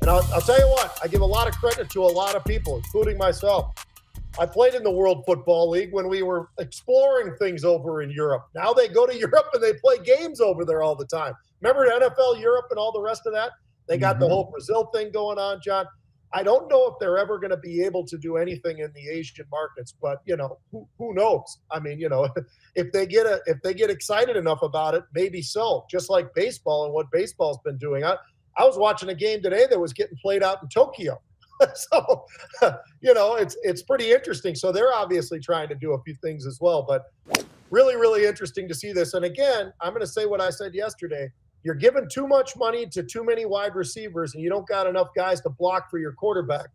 And I'll tell you what, I give a lot of credit to a lot of people, including myself. I played in the World Football League when we were exploring things over in Europe. Now they go to Europe and they play games over there all the time. Remember NFL Europe and all the rest of that? They got the whole Brazil thing going on, John. I don't know if they're ever going to be able to do anything in the Asian markets, but who knows? I mean, if they get excited enough about it, maybe so. Just like baseball and what baseball's been doing. I was watching a game today that was getting played out in Tokyo. So, it's pretty interesting. So they're obviously trying to do a few things as well, but really, really interesting to see this. And again, I'm going to say what I said yesterday. You're giving too much money to too many wide receivers and you don't got enough guys to block for your quarterback.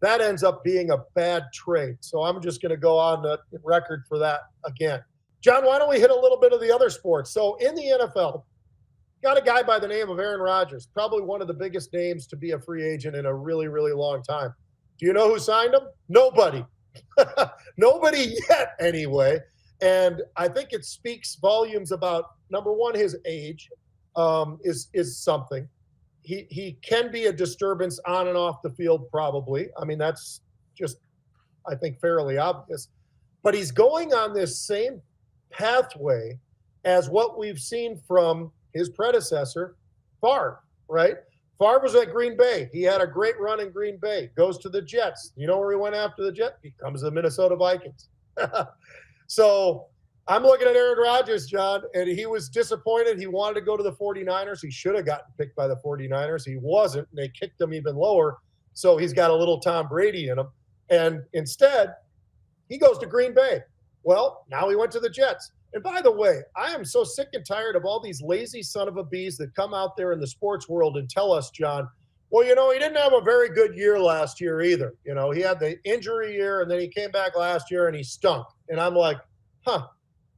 That ends up being a bad trade. So I'm just going to go on the record for that again. John, why don't we hit a little bit of the other sports? So in the NFL, got a guy by the name of Aaron Rodgers, probably one of the biggest names to be a free agent in a really, really long time. Do you know who signed him? Nobody. Nobody yet, anyway. And I think it speaks volumes about, number one, his age is something. He can be a disturbance on and off the field, probably. I mean, that's just, I think, fairly obvious. But he's going on this same pathway as what we've seen from his predecessor, Favre, right? Favre was at Green Bay. He had a great run in Green Bay, goes to the Jets. You know where he went after the Jets? He comes to the Minnesota Vikings. So I'm looking at Aaron Rodgers, John, and he was disappointed. He wanted to go to the 49ers. He should have gotten picked by the 49ers. He wasn't, and they kicked him even lower. So he's got a little Tom Brady in him. And instead, he goes to Green Bay. Well, now he went to the Jets. And by the way, I am so sick and tired of all these lazy son of a bees that come out there in the sports world and tell us, John, well, he didn't have a very good year last year either. He had the injury year, and then he came back last year, and he stunk. And I'm like,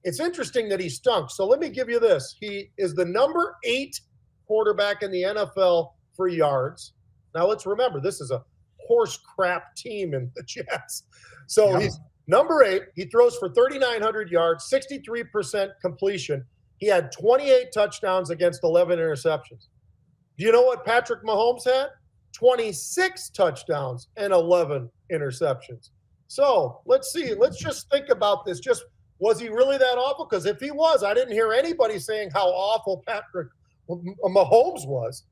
it's interesting that he stunk. So let me give you this. He is the number 8 quarterback in the NFL for yards. Now, let's remember, this is a horse crap team in the Jets. So he's number 8. He throws for 3,900 yards, 63% completion. He had 28 touchdowns against 11 interceptions. Do you know what Patrick Mahomes had? 26 touchdowns and 11 interceptions. So let's see. Let's just think about this. Was he really that awful? Because if he was, I didn't hear anybody saying how awful Patrick Mahomes was.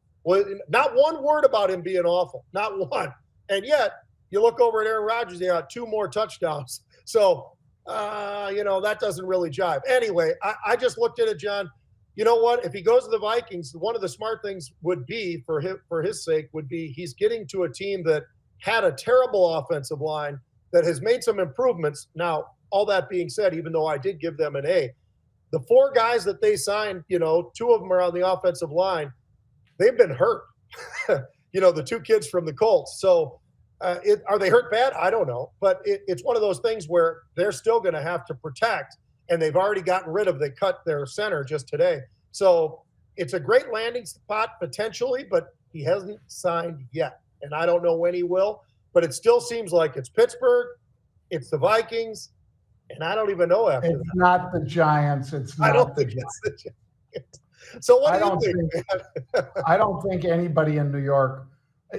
Not one word about him being awful. Not one. And yet, you look over at Aaron Rodgers, he got 2 more touchdowns. So, that doesn't really jive. Anyway, I just looked at it, John. You know what? If he goes to the Vikings, one of the smart things would be, for his sake, would be he's getting to a team that had a terrible offensive line that has made some improvements. Now, all that being said, even though I did give them an A, the 4 guys that they signed, 2 of them are on the offensive line. They've been hurt. The 2 kids from the Colts. So are they hurt bad? I don't know. But it's one of those things where they're still going to have to protect, and they've already they cut their center just today. So it's a great landing spot potentially, but he hasn't signed yet. And I don't know when he will. But it still seems like it's Pittsburgh, it's the Vikings, and I don't even know after that. It's not the Giants. It's not I don't think it's the Giants. So what do you think? I don't think anybody in New York,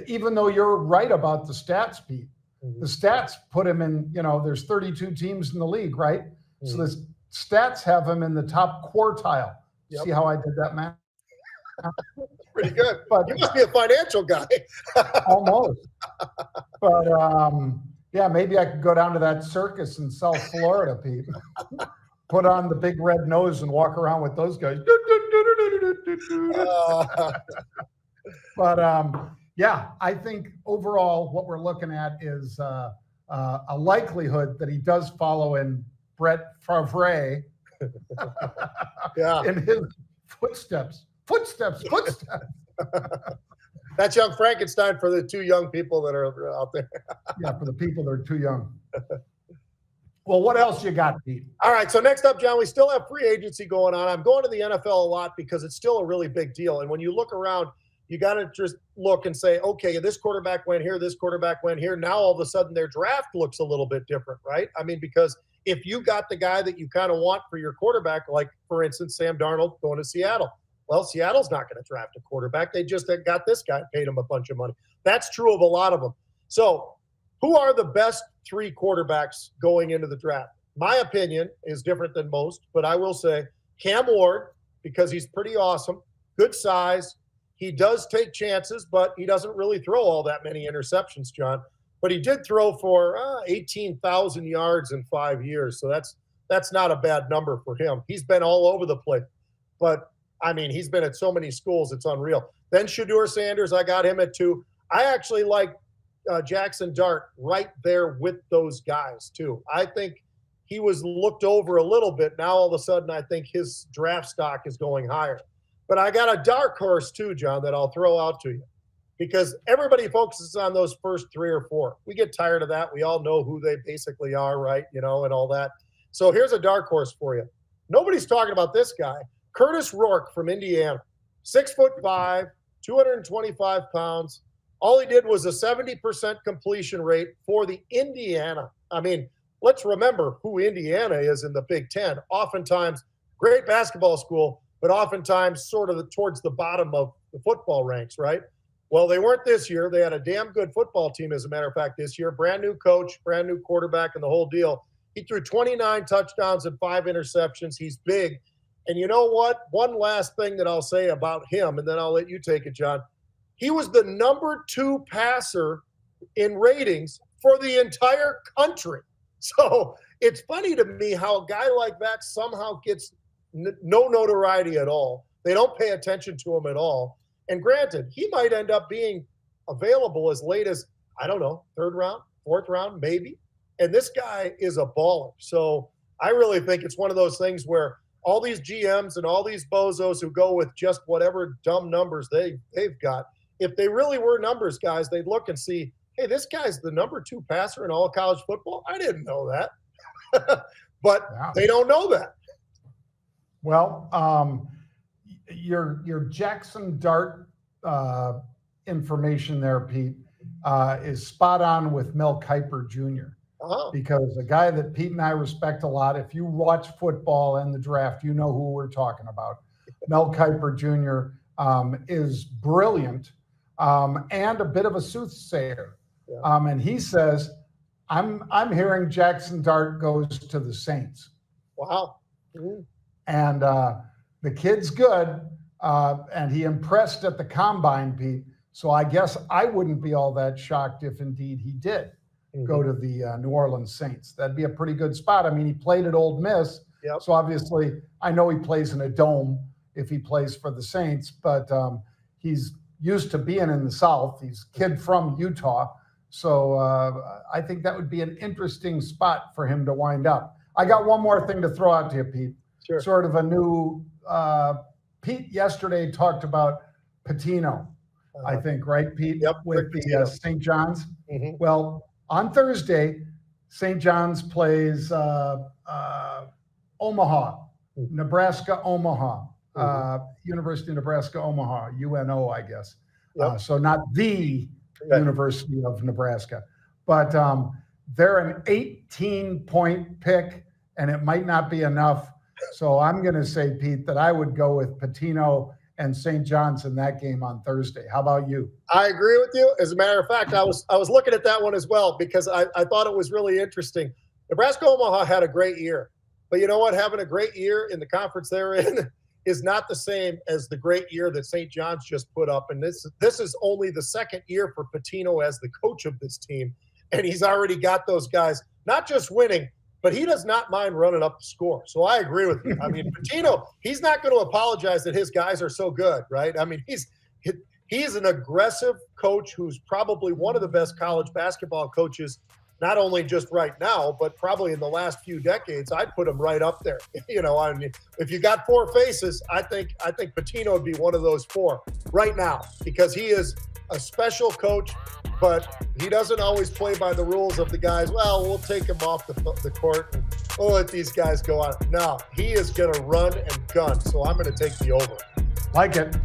even though you're right about the stats, Pete, the stats put him in, there's 32 teams in the league, right? So the stats have him in the top quartile. See how I did that, man? Pretty good. But you must be a financial guy. Almost. But maybe I could go down to that circus in South Florida, Pete. Put on the big red nose and walk around with those guys. But I think overall what we're looking at is a likelihood that he does follow in Brett Favre in his footsteps. That's young Frankenstein for the 2 young people that are out there. For the people that are too young. Well, what else you got, Pete? All right, so next up, John, we still have free agency going on. I'm going to the NFL a lot because it's still a really big deal. And when you look around, you got to just look and say, okay, this quarterback went here, this quarterback went here. Now all of a sudden their draft looks a little bit different, right? I mean, because if you got the guy that you kind of want for your quarterback, like, for instance, Sam Darnold going to Seattle, well, Seattle's not going to draft a quarterback. They just got this guy, paid him a bunch of money. That's true of a lot of them. So who are the best 3 quarterbacks going into the draft? My opinion is different than most, but I will say Cam Ward, because he's pretty awesome, good size. He does take chances, but he doesn't really throw all that many interceptions, John. But he did throw for 18,000 yards in 5 years. So that's not a bad number for him. He's been all over the place. But, I mean, he's been at so many schools, it's unreal. Then Shedeur Sanders, I got him at 2. I actually like Jackson Dart right there with those guys, too. I think he was looked over a little bit. Now, all of a sudden, I think his draft stock is going higher. But I got a dark horse, too, John, that I'll throw out to you. Because everybody focuses on those first 3 or 4. We get tired of that. We all know who they basically are, right? You know, and all that. So here's a dark horse for you. Nobody's talking about this guy. Curtis Rourke from Indiana. 6'5", 225 pounds. All he did was a 70% completion rate for the Indiana. I mean, let's remember who Indiana is in the Big Ten. Oftentimes, great basketball school, but oftentimes sort of towards the bottom of the football ranks, right? Well, they weren't this year. They had a damn good football team, as a matter of fact, this year. Brand new coach, brand new quarterback, and the whole deal. He threw 29 touchdowns and 5 interceptions. He's big. And you know what? One last thing that I'll say about him, and then I'll let you take it, John. He was the number 2 passer in ratings for the entire country. So it's funny to me how a guy like that somehow gets no notoriety at all. They don't pay attention to him at all. And granted, he might end up being available as late as, I don't know, 3rd round, 4th round, maybe. And this guy is a baller. So I really think it's one of those things where all these GMs and all these bozos who go with just whatever dumb numbers they've got, if they really were numbers guys, they'd look and see, hey, this guy's the number 2 passer in all of college football. I didn't know that. But they don't know that. Well, your Jackson Dart information there, Pete, is spot on with Mel Kiper Jr. Because a guy that Pete and I respect a lot, if you watch football and the draft, you know who we're talking about. Mel Kiper Jr. Is brilliant and a bit of a soothsayer. Yeah. And he says, I'm hearing Jackson Dart goes to the Saints. Wow. Mm-hmm. And the kid's good, and he impressed at the combine, Pete. So I guess I wouldn't be all that shocked if indeed he did go to the New Orleans Saints. That'd be a pretty good spot. I mean, he played at Ole Miss. Yep. So obviously I know he plays in a dome if he plays for the Saints, but he's used to being in the South. He's a kid from Utah. So I think that would be an interesting spot for him to wind up. I got one more thing to throw out to you, Pete. Sure. Sort of a new Pete yesterday talked about Pitino, I think, right, Pete? Yep, with the St. John's. Mm-hmm. Well, on Thursday, St. John's plays Omaha, Nebraska, Omaha, University of Nebraska, Omaha, UNO, I guess. Yep. So not the University of Nebraska, but they're an 18-point pick, and it might not be enough. So I'm going to say, Pete, that I would go with Pitino and St. John's in that game on Thursday. How about you? I agree with you. As a matter of fact, I was looking at that one as well because I thought it was really interesting. Nebraska Omaha had a great year. But you know what? Having a great year in the conference they're in is not the same as the great year that St. John's just put up. And this is only the 2nd year for Pitino as the coach of this team. And he's already got those guys not just winning, but he does not mind running up the score. So I agree with you. I mean, Pitino, he's not going to apologize that his guys are so good, right? I mean, he's an aggressive coach who's probably one of the best college basketball coaches, not only just right now, but probably in the last few decades. I'd put him right up there. You know, I mean, if you got 4 faces, I think Pitino would be one of those 4 right now because he is a special coach, but he doesn't always play by the rules of the guys. Well, we'll take him off the court and we'll let these guys go on. No, he is going to run and gun. So I'm going to take the over. Like it.